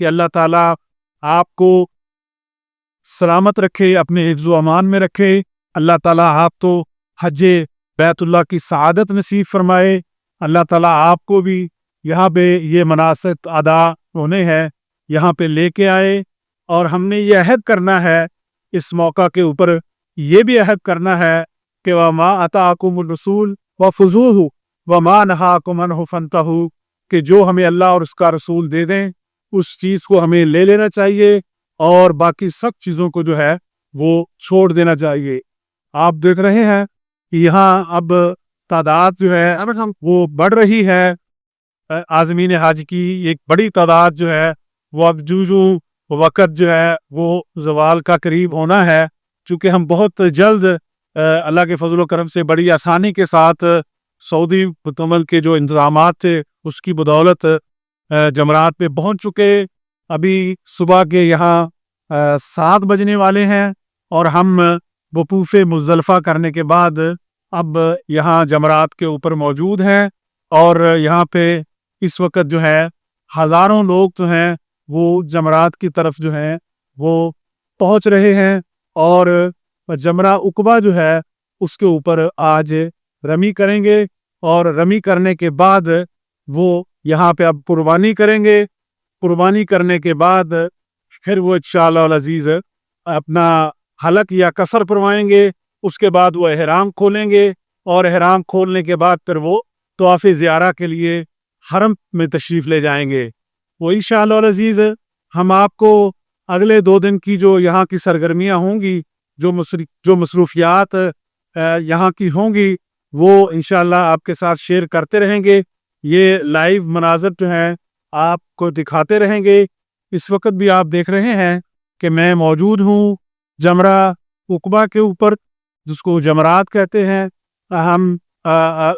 کہ اللہ تعالیٰ آپ کو سلامت رکھے، اپنے حفظ و امان میں رکھے۔ اللہ تعالیٰ آپ تو حج بیت اللہ کی سعادت نصیب فرمائے۔ اللہ تعالیٰ آپ کو بھی یہاں پہ یہ مناسک ادا ہونے ہیں یہاں پہ لے کے آئے، اور ہم نے یہ عہد کرنا ہے اس موقع کے اوپر، یہ بھی عہد کرنا ہے کہ وَمَا آتَاكُمُ الرَّسُولُ وَخُذُوهُ وَمَا نَهَاكُمْ عَنْهُ فَانْتَهُوا، کہ جو ہمیں اللہ اور اس کا رسول دے دیں اس چیز کو ہمیں لے لینا چاہیے، اور باقی سب چیزوں کو جو ہے وہ چھوڑ دینا چاہیے۔ آپ دیکھ رہے ہیں کہ یہاں اب تعداد جو ہے وہ بڑھ رہی ہے، عازمین حج کی ایک بڑی تعداد جو ہے وہ اب جو وقت جو ہے وہ زوال کا قریب ہونا ہے، چونکہ ہم بہت جلد اللہ کے فضل و کرم سے بڑی آسانی کے ساتھ سعودی مکمل کے جو انتظامات تھے اس کی بدولت جمرات پہ پہنچ چکے۔ ابھی صبح کے یہاں 7 بجنے والے ہیں، اور ہم وقوف مزدلفہ کرنے کے بعد اب یہاں جمرات کے اوپر موجود ہیں، اور یہاں پہ اس وقت جو ہے ہزاروں لوگ جو ہیں وہ جمرات کی طرف جو ہیں وہ پہنچ رہے ہیں، اور جمرہ عقبہ جو ہے اس کے اوپر آج رمی کریں گے، اور رمی کرنے کے بعد وہ یہاں پہ اب قربانی کریں گے۔ قربانی کرنے کے بعد پھر وہ انشاءاللہ العزیز اپنا حلق یا قصر پروائیں گے، اس کے بعد وہ احرام کھولیں گے، اور احرام کھولنے کے بعد پھر وہ طواف زیارہ کے لیے حرم میں تشریف لے جائیں گے۔ وہ انشاءاللہ العزیز ہم آپ کو اگلے 2 دن کی جو یہاں کی سرگرمیاں ہوں گی، جو مصروفیات یہاں کی ہوں گی، وہ انشاءاللہ آپ کے ساتھ شیئر کرتے رہیں گے۔ یہ لائیو مناظر جو ہیں آپ کو دکھاتے رہیں گے۔ اس وقت بھی آپ دیکھ رہے ہیں کہ میں موجود ہوں جمرہ عقبہ کے اوپر، جس کو جمرات کہتے ہیں۔ ہم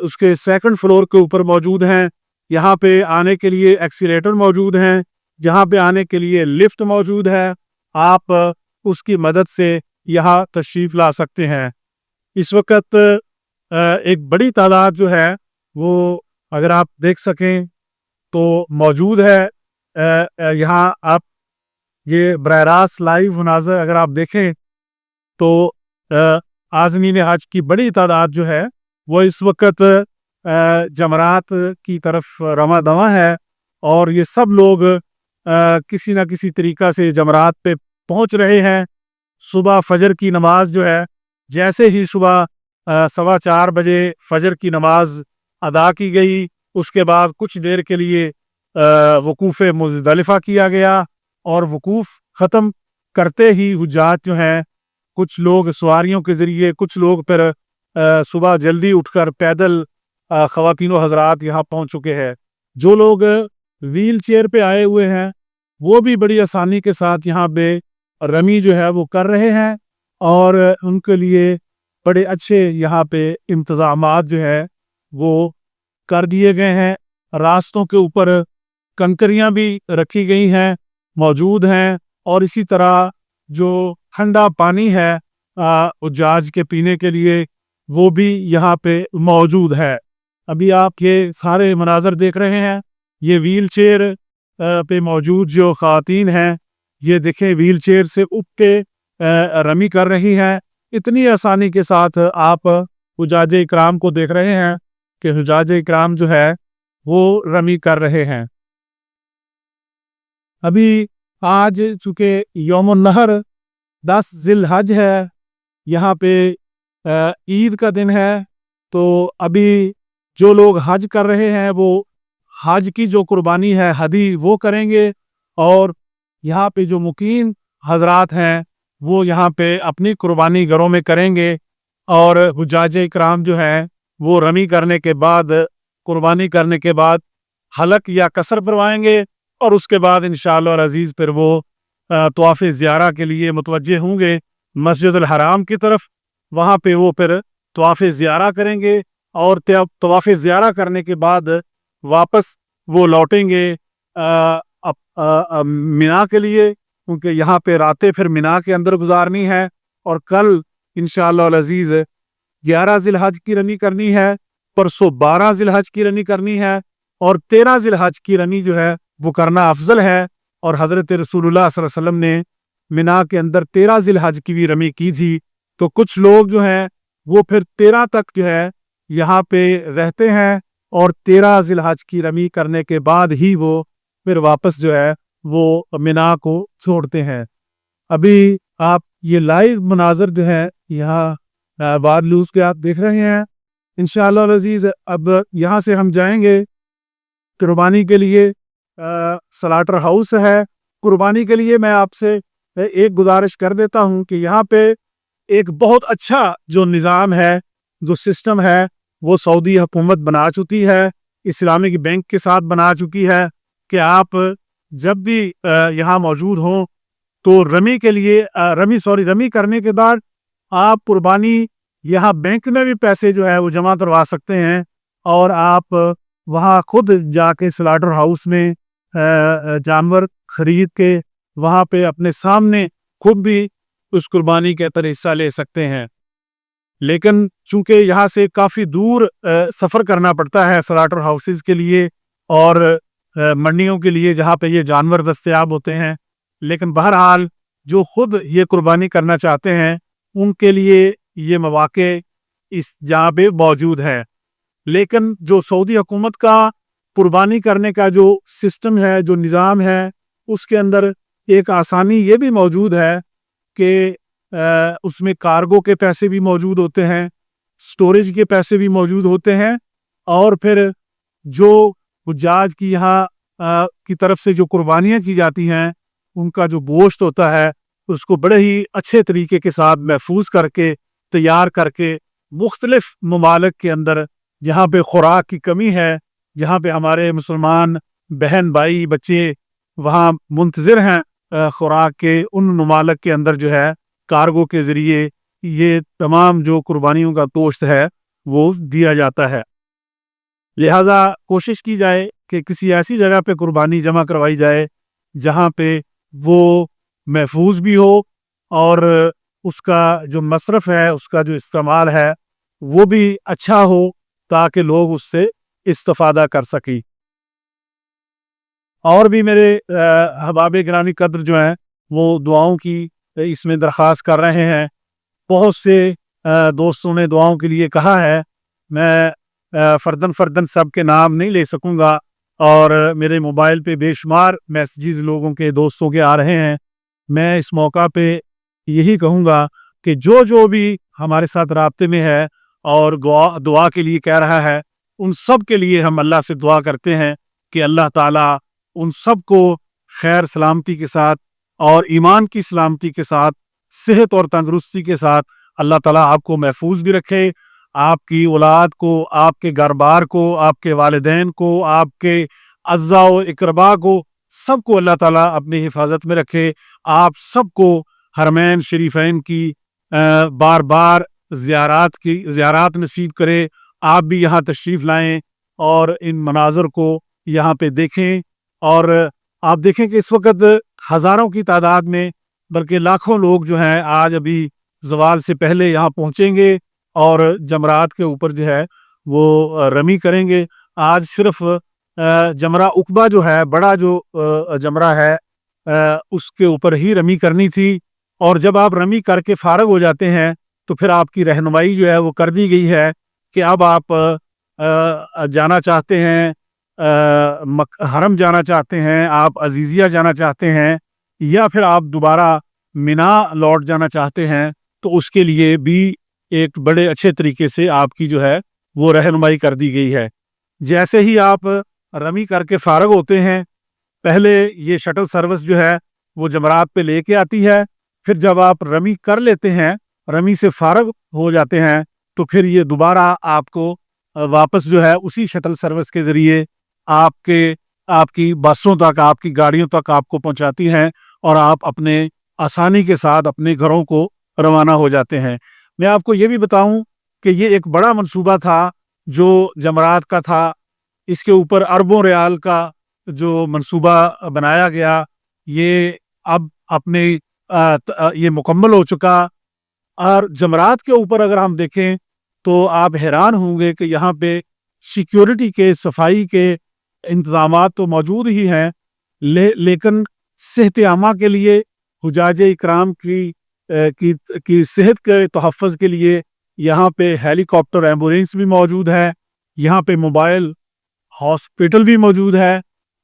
اس کے 2nd فلور کے اوپر موجود ہیں۔ یہاں پہ آنے کے لیے ایکسیلیٹر موجود ہیں، جہاں پہ آنے کے لیے لفٹ موجود ہے، آپ اس کی مدد سے یہاں تشریف لا سکتے ہیں۔ اس وقت ایک بڑی تعداد جو ہے وہ اگر آپ دیکھ سکیں تو موجود ہے یہاں۔ آپ یہ براہ راست لائیو مناظر اگر آپ دیکھیں تو عازمین حج کی بڑی تعداد جو ہے وہ اس وقت جمرات کی طرف رواں دواں ہے، اور یہ سب لوگ کسی نہ کسی طریقہ سے جمرات پہ پہنچ رہے ہیں۔ صبح فجر کی نماز جو ہے، جیسے ہی صبح 4:15 بجے فجر کی نماز ادا کی گئی، اس کے بعد کچھ دیر کے لیے وقوف مزدلفہ کیا گیا، اور وقوف ختم کرتے ہی حجاج جو ہیں، کچھ لوگ سواریوں کے ذریعے، کچھ لوگ پھر صبح جلدی اٹھ کر پیدل خواتین و حضرات یہاں پہنچ چکے ہیں۔ جو لوگ ویل چیئر پہ آئے ہوئے ہیں وہ بھی بڑی آسانی کے ساتھ یہاں پہ رمی جو ہے وہ کر رہے ہیں، اور ان کے لیے بڑے اچھے یہاں پہ انتظامات جو ہے وہ کر دیے گئے ہیں۔ راستوں کے اوپر کنکریاں بھی رکھی گئی ہیں، موجود ہیں، اور اسی طرح جو ٹھنڈا پانی ہے حجاج کے پینے کے لیے وہ بھی یہاں پہ موجود ہے۔ ابھی آپ یہ سارے مناظر دیکھ رہے ہیں، یہ ویل چیئر پہ موجود جو خواتین ہیں، یہ دیکھیں ویل چیئر سے اٹھ کے رمی کر رہی ہیں۔ اتنی آسانی کے ساتھ آپ حجاج اکرام کو دیکھ رہے ہیں کہ حجاج اکرام جو ہے وہ رمی کر رہے ہیں۔ ابھی آج چونکہ یوم النحر 10 ذی الحج ہے، یہاں پہ عید کا دن ہے، تو ابھی جو لوگ حج کر رہے ہیں وہ حج کی جو قربانی ہے ہدی وہ کریں گے، اور یہاں پہ جو مقیم حضرات ہیں وہ یہاں پہ اپنی قربانی گھروں میں کریں گے، اور حجاج اکرام جو ہیں وہ رمی کرنے کے بعد، قربانی کرنے کے بعد حلق یا قصر پروائیں گے، اور اس کے بعد انشاءاللہ العزیز پھر وہ طواف زیارہ کے لیے متوجہ ہوں گے مسجد الحرام کی طرف۔ وہاں پہ وہ پھر طواف زیارہ کریں گے، اور طواف زیارہ کرنے کے بعد واپس وہ لوٹیں گے مینا کے لیے، کیونکہ یہاں پہ راتیں پھر مینا کے اندر گزارنی ہے، اور کل انشاءاللہ العزیز 11 ذی الحج کی رمی کرنی ہے، پرسوں 12 ذی الحج کی رمی کرنی ہے، اور 13 ذی الحج کی رمی جو ہے وہ کرنا افضل ہے، اور حضرت رسول اللہ صلی اللہ علیہ وسلم نے منا کے اندر 13 ذی الحج کی بھی رمی کی تھی. تو کچھ لوگ جو ہیں وہ پھر 13 تک جو ہے یہاں پہ رہتے ہیں اور 13 ذی الحج کی رمی کرنے کے بعد ہی وہ پھر واپس جو ہے وہ منا کو چھوڑتے ہیں. ابھی آپ یہ لائیو مناظر جو ہے یہاں بادلوز کے آپ دیکھ رہے ہیں انشاءاللہ العزیز. اب یہاں سے ہم جائیں گے قربانی کے لیے. سلاٹر ہاؤس ہے. قربانی کے لیے میں آپ سے ایک گزارش کر دیتا ہوں کہ یہاں پہ ایک بہت اچھا جو نظام ہے، جو سسٹم ہے، وہ سعودی حکومت بنا چکی ہے، اسلامک بینک کے ساتھ بنا چکی ہے کہ آپ جب بھی یہاں موجود ہوں تو رمی کے لیے رمی کرنے کے بعد آپ قربانی یہاں بینک میں بھی پیسے جو ہے وہ جمع کروا سکتے ہیں اور آپ وہاں خود جا کے سلاٹر ہاؤس میں جانور خرید کے وہاں پہ اپنے سامنے خود بھی اس قربانی کے اندر حصہ لے سکتے ہیں. لیکن چونکہ یہاں سے کافی دور سفر کرنا پڑتا ہے سلاٹر ہاؤسز کے لیے اور منڈیوں کے لیے جہاں پہ یہ جانور دستیاب ہوتے ہیں، لیکن بہرحال جو خود یہ قربانی کرنا چاہتے ہیں ان کے لیے یہ مواقع اس جہاں پہ موجود ہے. لیکن جو سعودی حکومت کا قربانی کرنے کا جو سسٹم ہے، جو نظام ہے، اس کے اندر ایک آسانی یہ بھی موجود ہے کہ اس میں کارگو کے پیسے بھی موجود ہوتے ہیں، سٹوریج کے پیسے بھی موجود ہوتے ہیں، اور پھر جو حجاج کی یہاں کی طرف سے جو قربانیاں کی جاتی ہیں ان کا جو گوشت ہوتا ہے اس کو بڑے ہی اچھے طریقے کے ساتھ محفوظ کر کے تیار کر کے مختلف ممالک کے اندر جہاں پہ خوراک کی کمی ہے، جہاں پہ ہمارے مسلمان بہن بھائی بچے وہاں منتظر ہیں خوراک کے، ان ممالک کے اندر جو ہے کارگو کے ذریعے یہ تمام جو قربانیوں کا گوشت ہے وہ دیا جاتا ہے. لہذا کوشش کی جائے کہ کسی ایسی جگہ پہ قربانی جمع کروائی جائے جہاں پہ وہ محفوظ بھی ہو اور اس کا جو مصرف ہے، اس کا جو استعمال ہے وہ بھی اچھا ہو تاکہ لوگ اس سے استفادہ کر سکیں. اور بھی میرے احباب گرامی قدر جو ہیں وہ دعاؤں کی اس میں درخواست کر رہے ہیں. بہت سے دوستوں نے دعاؤں کے لیے کہا ہے. میں فردن سب کے نام نہیں لے سکوں گا اور میرے موبائل پہ بے شمار میسیجز لوگوں کے دوستوں کے آ رہے ہیں. میں اس موقع پہ یہی کہوں گا کہ جو بھی ہمارے ساتھ رابطے میں ہے اور دعا کے لیے کہہ رہا ہے، ان سب کے لیے ہم اللہ سے دعا کرتے ہیں کہ اللہ تعالیٰ ان سب کو خیر سلامتی کے ساتھ اور ایمان کی سلامتی کے ساتھ، صحت اور تندرستی کے ساتھ اللہ تعالیٰ آپ کو محفوظ بھی رکھے، آپ کی اولاد کو، آپ کے گھر بار کو، آپ کے والدین کو، آپ کے اعزاء و اقربا کو، سب کو اللہ تعالیٰ اپنی حفاظت میں رکھے. آپ سب کو حرمین شریفین کی بار بار زیارات نصیب کرے. آپ بھی یہاں تشریف لائیں اور ان مناظر کو یہاں پہ دیکھیں. اور آپ دیکھیں کہ اس وقت ہزاروں کی تعداد میں بلکہ لاکھوں لوگ جو ہیں آج ابھی زوال سے پہلے یہاں پہنچیں گے اور جمرات کے اوپر جو ہے وہ رمی کریں گے. آج صرف جمرہ عقبہ جو ہے، بڑا جو جمرہ ہے، اس کے اوپر ہی رمی کرنی تھی. اور جب آپ رمی کر کے فارغ ہو جاتے ہیں تو پھر آپ کی رہنمائی جو ہے وہ کر دی گئی ہے کہ اب آپ جانا چاہتے ہیں، حرم جانا چاہتے ہیں، آپ عزیزیہ جانا چاہتے ہیں، یا پھر آپ دوبارہ منا لوٹ جانا چاہتے ہیں، تو اس کے لیے بھی ایک بڑے اچھے طریقے سے آپ کی جو ہے وہ رہنمائی کر دی گئی ہے. جیسے ہی آپ رمی کر کے فارغ ہوتے ہیں، پہلے یہ شٹل سروس جو ہے وہ جمرات پہ لے کے آتی ہے. پھر جب آپ رمی کر لیتے ہیں، رمی سے فارغ ہو جاتے ہیں، تو پھر یہ دوبارہ آپ کو واپس جو ہے اسی شٹل سروس کے ذریعے آپ کی بسوں تک، آپ کی گاڑیوں تک آپ کو پہنچاتی ہیں اور آپ اپنے آسانی کے ساتھ اپنے گھروں کو روانہ ہو جاتے ہیں. میں آپ کو یہ بھی بتاؤں کہ یہ ایک بڑا منصوبہ تھا جو جمرات کا تھا. اس کے اوپر اربوں ریال کا جو منصوبہ بنایا گیا، یہ اب یہ مکمل ہو چکا. اور جمرات کے اوپر اگر ہم دیکھیں تو آپ حیران ہوں گے کہ یہاں پہ سیکیورٹی کے، صفائی کے انتظامات تو موجود ہی ہیں، لیکن صحت عامہ کے لیے حجاج اکرام کی صحت کے تحفظ کے لیے یہاں پہ ہیلی کاپٹر ایمبولینس بھی موجود ہے، یہاں پہ موبائل ہاسپٹل بھی موجود ہے،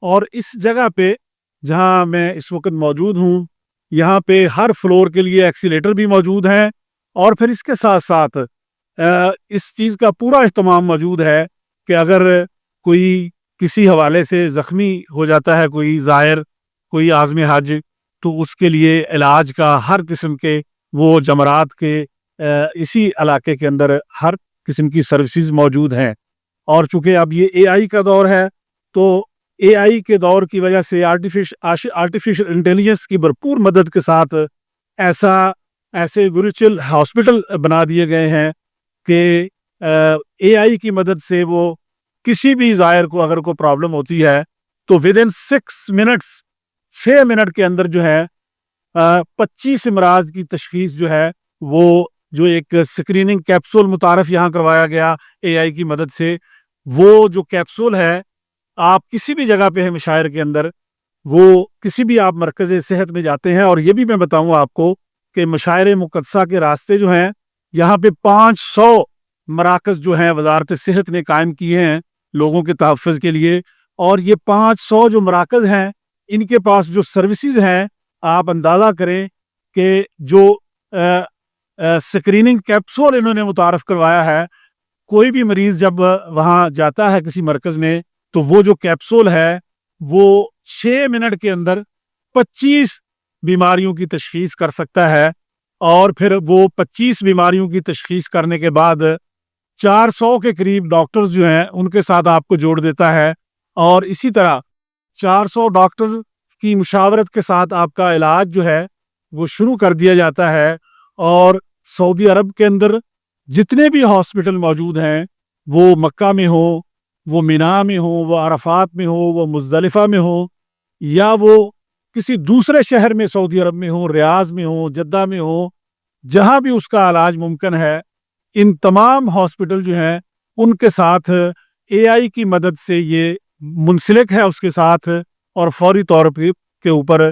اور اس جگہ پہ جہاں میں اس وقت موجود ہوں یہاں پہ ہر فلور کے لیے ایکسیلیٹر بھی موجود ہے، اور پھر اس کے ساتھ ساتھ اس چیز کا پورا اہتمام موجود ہے کہ اگر کوئی کسی حوالے سے زخمی ہو جاتا ہے، کوئی زائر، کوئی عازم حج، تو اس کے لیے علاج کا ہر قسم کے وہ جمرات کے اسی علاقے کے اندر ہر قسم کی سروسز موجود ہیں۔ اور چونکہ اب یہ اے آئی کا دور ہے، تو اے آئی کے دور کی وجہ سے آرٹیفیشل انٹیلیجنس کی بھرپور مدد کے ساتھ ایسے ورچوئل ہاسپٹل بنا دیے گئے ہیں کہ اے آئی کی مدد سے وہ کسی بھی زائر کو اگر کوئی پرابلم ہوتی ہے تو ود ان 6 منٹ کے اندر جو ہے 25 امراض کی تشخیص جو ہے وہ جو ایک سکریننگ کیپسول متعارف یہاں کروایا گیا اے آئی کی مدد سے، وہ جو کیپسول ہے آپ کسی بھی جگہ پہ ہے مشاعر کے اندر، وہ کسی بھی آپ مرکز صحت میں جاتے ہیں، اور یہ بھی میں بتاؤں آپ کو کہ مشاعر مقدسہ کے راستے جو ہیں یہاں پہ 500 مراکز جو ہیں وزارت صحت نے قائم کیے ہیں لوگوں کے تحفظ کے لیے، اور یہ 500 جو مراکز ہیں ان کے پاس جو سروسز ہیں آپ اندازہ کریں کہ جو سکریننگ کیپسول انہوں نے متعارف کروایا ہے، کوئی بھی مریض جب وہاں جاتا ہے کسی مرکز میں تو وہ جو کیپسول ہے وہ 6 منٹ کے اندر 25 بیماریوں کی تشخیص کر سکتا ہے، اور پھر وہ 25 بیماریوں کی تشخیص کرنے کے بعد 400 کے قریب ڈاکٹرز جو ہیں ان کے ساتھ آپ کو جوڑ دیتا ہے، اور اسی طرح 400 ڈاکٹر کی مشاورت کے ساتھ آپ کا علاج جو ہے وہ شروع کر دیا جاتا ہے۔ اور سعودی عرب کے اندر جتنے بھی ہاسپٹل موجود ہیں، وہ مکہ میں ہو، وہ مینا میں ہو، وہ عرفات میں ہو، وہ مزدلفہ میں ہو، یا وہ کسی دوسرے شہر میں سعودی عرب میں ہو، ریاض میں ہو، جدہ میں ہو، جہاں بھی اس کا علاج ممکن ہے، ان تمام ہاسپٹل جو ہیں ان کے ساتھ اے آئی کی مدد سے یہ منسلک ہے اس کے ساتھ، اور فوری طور کے اوپر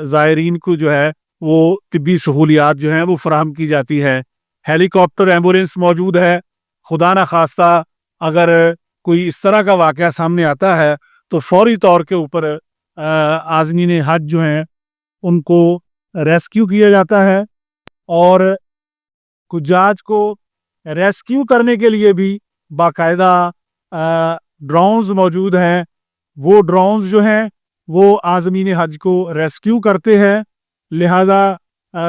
زائرین کو جو ہے وہ طبی سہولیات جو ہیں وہ فراہم کی جاتی ہے۔ ہیلی کاپٹر ایمبولینس موجود ہے، خدا نہ خواستہ اگر کوئی اس طرح کا واقعہ سامنے آتا ہے تو فوری طور کے اوپر عازمین حج جو ہیں ان کو ریسکیو کیا جاتا ہے، اور حجاج کو ریسکیو کرنے کے لیے بھی باقاعدہ ڈرونز موجود ہیں۔ وہ ڈرونز جو ہیں وہ عازمین حج کو ریسکیو کرتے ہیں، لہذا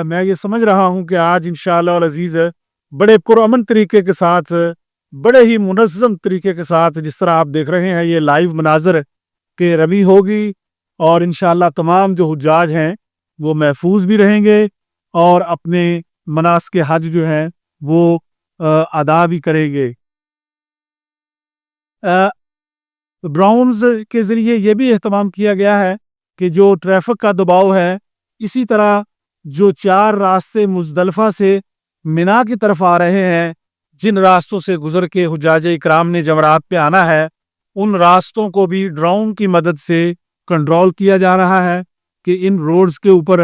میں یہ سمجھ رہا ہوں کہ آج انشاءاللہ العزیز بڑے پرامن طریقے کے ساتھ، بڑے ہی منظم طریقے کے ساتھ، جس طرح آپ دیکھ رہے ہیں یہ لائیو مناظر کہ رمی ہوگی، اور انشاءاللہ تمام جو حجاج ہیں وہ محفوظ بھی رہیں گے اور اپنے مناسک حج جو ہیں وہ ادا بھی کریں گے۔ ڈرونز کے ذریعے یہ بھی اہتمام کیا گیا ہے کہ جو ٹریفک کا دباؤ ہے، اسی طرح جو 4 راستے مزدلفہ سے مینا کی طرف آ رہے ہیں، جن راستوں سے گزر کے حجاج اکرام نے جمرات پہ آنا ہے، ان راستوں کو بھی ڈرون کی مدد سے کنٹرول کیا جا رہا ہے کہ ان روڈز کے اوپر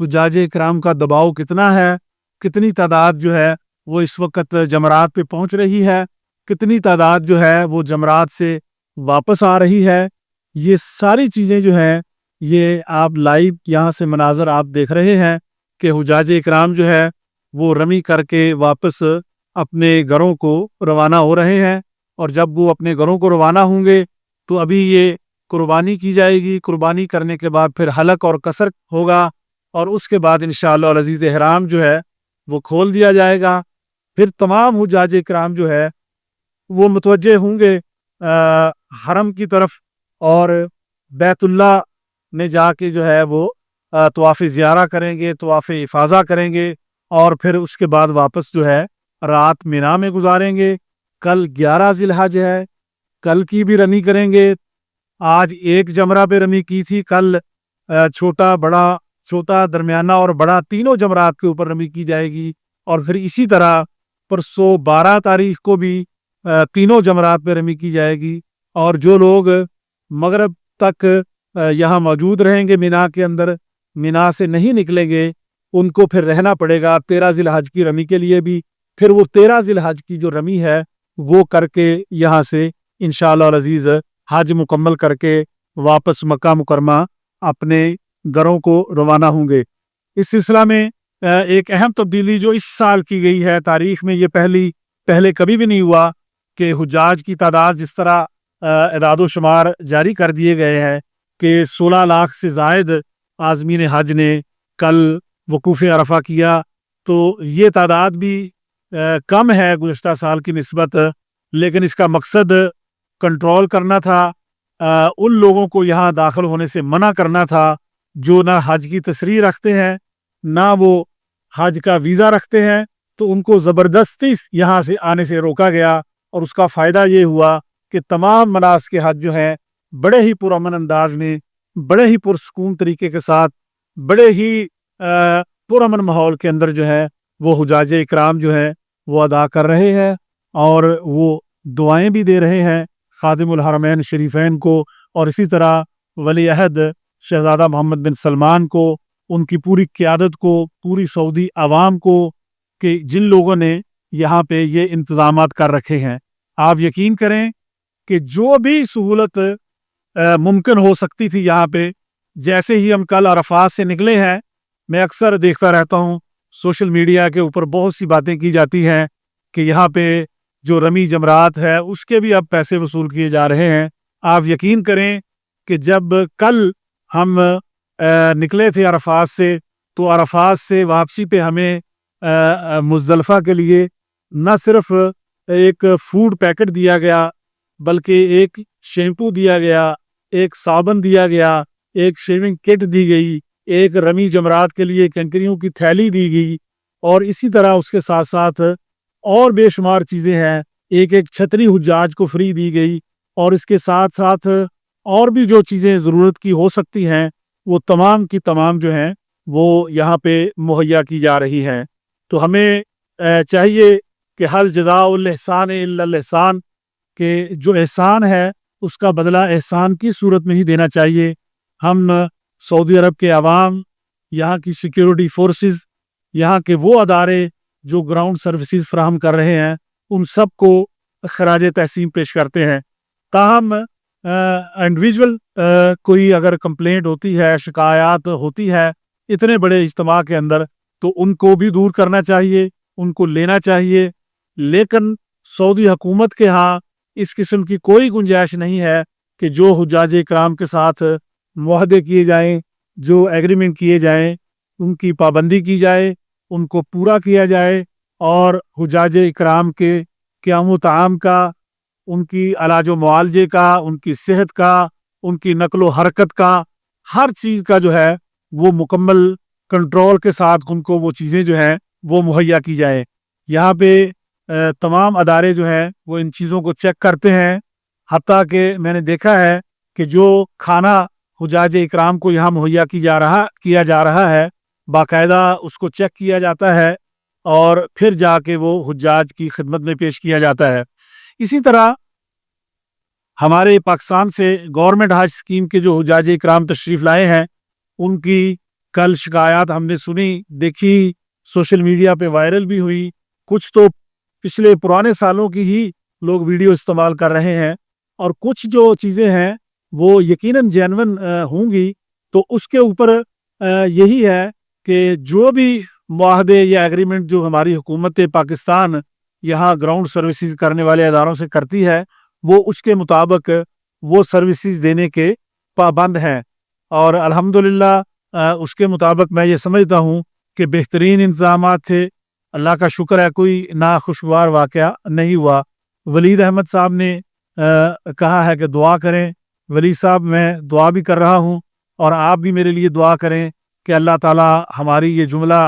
حجاج اکرام کا دباؤ کتنا ہے، کتنی تعداد جو ہے وہ اس وقت جمرات پہ پہنچ رہی ہے، کتنی تعداد جو ہے وہ جمرات سے واپس آ رہی ہے۔ یہ ساری چیزیں جو ہیں یہ آپ لائیو یہاں سے مناظر آپ دیکھ رہے ہیں کہ حجاج اکرام جو ہے وہ رمی کر کے واپس اپنے گھروں کو روانہ ہو رہے ہیں، اور جب وہ اپنے گھروں کو روانہ ہوں گے تو ابھی یہ قربانی کی جائے گی، قربانی کرنے کے بعد پھر حلق اور قصر ہوگا، اور اس کے بعد انشاءاللہ العزیز احرام جو ہے وہ کھول دیا جائے گا۔ پھر تمام حجاج اکرام جو ہے وہ متوجہ ہوں گے حرم کی طرف، اور بیت اللہ میں جا کے جو ہے وہ طواف زیارہ کریں گے، طواف افاضہ کریں گے، اور پھر اس کے بعد واپس جو ہے رات مینا میں گزاریں گے۔ کل 11 ذی الحج ہے، کل کی بھی رمی کریں گے۔ آج ایک جمرہ پہ رمی کی تھی، کل چھوٹا درمیانہ اور بڑا تینوں جمرات کے اوپر رمی کی جائے گی، اور پھر اسی طرح پرسوں 12 تاریخ کو بھی تینوں جمرات پہ رمی کی جائے گی، اور جو لوگ مغرب تک یہاں موجود رہیں گے مینا کے اندر، مینا سے نہیں نکلیں گے، ان کو پھر رہنا پڑے گا 13 ذی الحج کی رمی کے لیے بھی. پھر وہ 13 ذی الحج کی جو رمی ہے وہ کر کے یہاں سے انشاءاللہ العزیز حج مکمل کر کے واپس مکہ مکرمہ اپنے گھروں کو روانہ ہوں گے. اس سلسلہ میں ایک اہم تبدیلی جو اس سال کی گئی ہے تاریخ میں، یہ پہلے کبھی بھی نہیں ہوا کہ حجاج کی تعداد جس طرح اعداد و شمار جاری کر دیے گئے ہیں کہ 16 لاکھ سے زائد عازمین حج نے کل وقوف عرفہ کیا، تو یہ تعداد بھی کم ہے گزشتہ سال کی نسبت، لیکن اس کا مقصد کنٹرول کرنا تھا، ان لوگوں کو یہاں داخل ہونے سے منع کرنا تھا جو نہ حج کی تشریح رکھتے ہیں نہ وہ حج کا ویزا رکھتے ہیں، تو ان کو زبردستی یہاں سے آنے سے روکا گیا. اور اس کا فائدہ یہ ہوا کہ تمام مناسک حج جو ہیں بڑے ہی پرامن انداز میں، بڑے ہی پرسکون طریقے کے ساتھ، بڑے ہی پرامن ماحول کے اندر جو ہے وہ حجاج اکرام جو ہے وہ ادا کر رہے ہیں، اور وہ دعائیں بھی دے رہے ہیں خادم الحرمین شریفین کو، اور اسی طرح ولی عہد شہزادہ محمد بن سلمان کو، ان کی پوری قیادت کو، پوری سعودی عوام کو، کہ جن لوگوں نے یہاں پہ یہ انتظامات کر رکھے ہیں. آپ یقین کریں کہ جو بھی سہولت ممکن ہو سکتی تھی یہاں پہ، جیسے ہی ہم کل عرفات سے نکلے ہیں، میں اکثر دیکھتا رہتا ہوں سوشل میڈیا کے اوپر بہت سی باتیں کی جاتی ہیں کہ یہاں پہ جو رمی جمرات ہے اس کے بھی اب پیسے وصول کیے جا رہے ہیں. آپ یقین کریں کہ جب کل ہم نکلے تھے عرفات سے، تو عرفات سے واپسی پہ ہمیں مزدلفہ کے لیے نہ صرف ایک فوڈ پیکٹ دیا گیا، بلکہ ایک شیمپو دیا گیا، ایک صابن دیا گیا، ایک شیونگ کٹ دی گئی، ایک رمی جمرات کے لیے کنکریوں کی تھیلی دی گئی، اور اسی طرح اس کے ساتھ ساتھ اور بے شمار چیزیں ہیں. ایک چھتری حجاج کو فری دی گئی، اور اس کے ساتھ ساتھ اور بھی جو چیزیں ضرورت کی ہو سکتی ہیں وہ تمام کی تمام جو ہیں وہ یہاں پہ مہیا کی جا رہی ہیں. تو ہمیں چاہیے کہ حل جزاء الاحسان الا الاحسان، کہ جو احسان ہے اس کا بدلہ احسان کی صورت میں ہی دینا چاہیے. ہم سعودی عرب کے عوام، یہاں کی سیکیورٹی فورسز، یہاں کے وہ ادارے جو گراؤنڈ سروسز فراہم کر رہے ہیں، ان سب کو خراج تحسین پیش کرتے ہیں. تاہم انڈیویجول کوئی اگر کمپلینٹ ہوتی ہے، شکایات ہوتی ہے اتنے بڑے اجتماع کے اندر، تو ان کو بھی دور کرنا چاہیے، ان کو لینا چاہیے. لیکن سعودی حکومت کے ہاں اس قسم کی کوئی گنجائش نہیں ہے کہ جو حجاج اکرام کے ساتھ معاہدے کیے جائیں، جو ایگریمنٹ کیے جائیں، ان کی پابندی کی جائے، ان کو پورا کیا جائے، اور حجاج اکرام کے قیام و طعام کا، ان کی علاج و معالجے کا، ان کی صحت کا، ان کی نقل و حرکت کا، ہر چیز کا جو ہے وہ مکمل کنٹرول کے ساتھ ان کو وہ چیزیں جو ہیں وہ مہیا کی جائے. یہاں پہ تمام ادارے جو ہیں وہ ان چیزوں کو چیک کرتے ہیں، حتیٰ کہ میں نے دیکھا ہے کہ جو کھانا حجاج اکرام کو یہاں مہیا کیا جا رہا ہے، باقاعدہ اس کو چیک کیا جاتا ہے اور پھر جا کے وہ حجاج کی خدمت میں پیش کیا جاتا ہے. اسی طرح ہمارے پاکستان سے گورنمنٹ حج اسکیم کے جو حجاج اکرام تشریف لائے ہیں، ان کی کل شکایات ہم نے سنی، دیکھی، سوشل میڈیا پہ وائرل بھی ہوئی. کچھ تو پچھلے پرانے سالوں کی ہی لوگ ویڈیو استعمال کر رہے ہیں، اور کچھ جو چیزیں ہیں وہ یقیناً جینون ہوں گی. تو اس کے اوپر یہی ہے کہ جو بھی معاہدے یا ایگریمنٹ جو ہماری حکومت پاکستان یہاں گراؤنڈ سروسز کرنے والے اداروں سے کرتی ہے، وہ اس کے مطابق وہ سروسز دینے کے پابند ہیں. اور الحمدللہ اس کے مطابق میں یہ سمجھتا ہوں کہ بہترین انتظامات تھے. اللہ کا شکر ہے کوئی ناخوشگوار واقعہ نہیں ہوا. ولید احمد صاحب نے کہا ہے کہ دعا کریں. ولی صاحب میں دعا بھی کر رہا ہوں، اور آپ بھی میرے لیے دعا کریں کہ اللہ تعالی ہماری یہ جملہ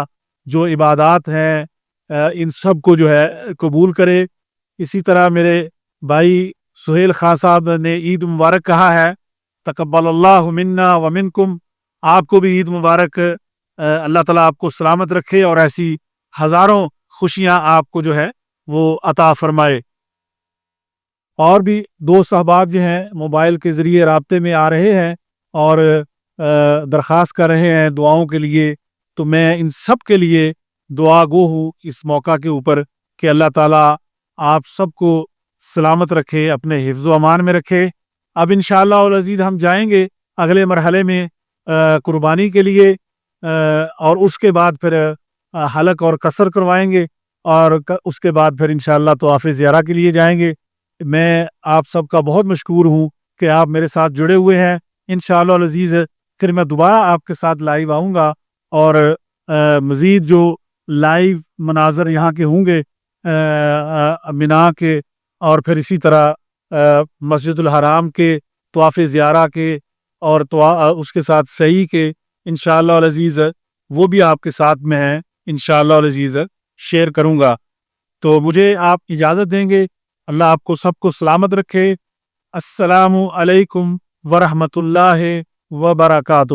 جو عبادات ہیں ان سب کو جو ہے قبول کرے. اسی طرح میرے بھائی سہیل خان صاحب نے عید مبارک کہا ہے، تقبل اللہ منا ومنکم. آپ کو بھی عید مبارک. اللہ تعالیٰ آپ کو سلامت رکھے اور ایسی ہزاروں خوشیاں آپ کو جو ہے وہ عطا فرمائے. اور بھی دوست احباب جو ہیں موبائل کے ذریعے رابطے میں آ رہے ہیں اور درخواست کر رہے ہیں دعاؤں کے لیے، تو میں ان سب کے لیے دعا گو ہوں اس موقع کے اوپر کہ اللہ تعالیٰ آپ سب کو سلامت رکھے، اپنے حفظ و امان میں رکھے۔ اب انشاءاللہ العزیز ہم جائیں گے اگلے مرحلے میں قربانی کے لیے، اور اس کے بعد پھر حلق اور قصر کروائیں گے، اور اس کے بعد پھر انشاءاللہ طواف زیارہ کے لیے جائیں گے۔ میں آپ سب کا بہت مشکور ہوں کہ آپ میرے ساتھ جڑے ہوئے ہیں۔ انشاءاللہ العزیز پھر میں دوبارہ آپ کے ساتھ لائیو آؤں گا، اور مزید جو لائیو مناظر یہاں کے ہوں گے مینا کے، اور پھر اسی طرح مسجد الحرام کے طواف زیارہ کے، اور اس کے ساتھ سعی کے، انشاءاللہ العزیز وہ بھی آپ کے ساتھ میں ہیں، انشاءاللہ العزیز شیئر کروں گا۔ تو مجھے آپ اجازت دیں گے، اللہ آپ کو سب کو سلامت رکھے۔ السلام علیکم ورحمۃ اللہ وبرکاتہ۔